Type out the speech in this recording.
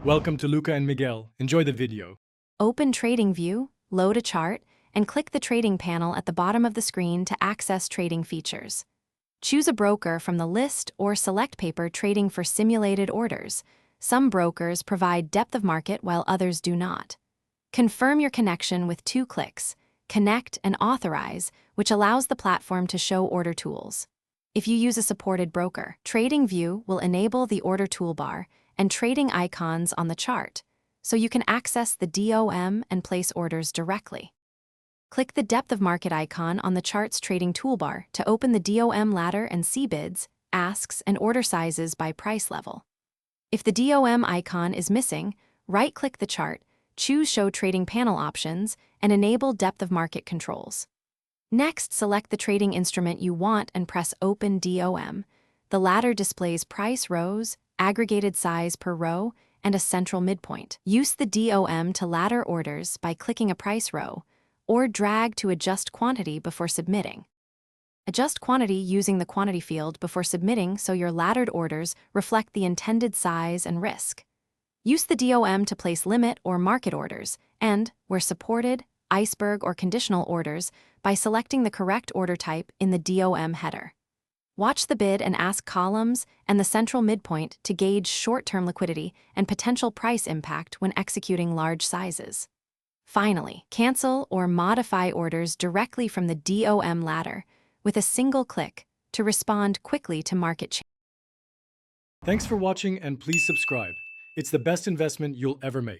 Welcome to Luca and Miguel. Enjoy the video. Open Tradingview, load a chart, and click the trading panel at the bottom of the screen to access trading features. Choose a broker from the list or select paper trading for simulated orders. Some brokers provide depth of market while others do not. Confirm your connection with 2 clicks, Connect and Authorize, which allows the platform to show order tools. If you use a supported broker, Tradingview will enable the order toolbar and trading icons on the chart, so you can access the DOM and place orders directly. Click the depth of market icon on the chart's trading toolbar to open the DOM ladder and see bids, asks, and order sizes by price level. If the DOM icon is missing, right-click the chart, choose Show Trading Panel Options, and enable depth of market controls. Next, select the trading instrument you want and press Open DOM. The ladder displays price rows, aggregated size per row, and a central midpoint. Use the DOM to ladder orders by clicking a price row, or drag to adjust quantity before submitting. Adjust quantity using the quantity field before submitting so your laddered orders reflect the intended size and risk. Use the DOM to place limit or market orders, and, where supported, iceberg or conditional orders by selecting the correct order type in the DOM header. Watch the bid and ask columns and the central midpoint to gauge short-term liquidity and potential price impact when executing large sizes. Finally, cancel or modify orders directly from the DOM ladder with a single click to respond quickly to market changes. Thanks for watching and please subscribe. It's the best investment you'll ever make.